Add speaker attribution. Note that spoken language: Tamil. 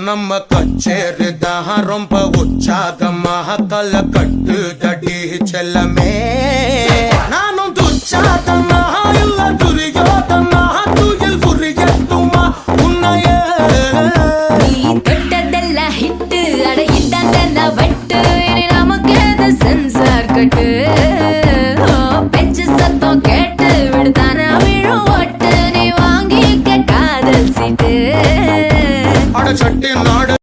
Speaker 1: நம்ம கச்சேரிதான் ரொம்ப உற்சாகமாக கல கட்டு தடி செல்லமே நானும் துச்சாதமாக இல்ல துரியோதமாக துயில் புரியட்டுமா உன்னையே
Speaker 2: நீ தொட்டதெல்லாம் ஹிட்டு அட இட்டாங்க வட்டு இனி நமக்கு எது சென்சார் கட்டு பெஞ்சு சத்தம் கேட்டு விடுதானா விழும் ஒட்டு நீ வாங்கிக்க காதல் சீட்டு
Speaker 1: அட சட்டி நாடு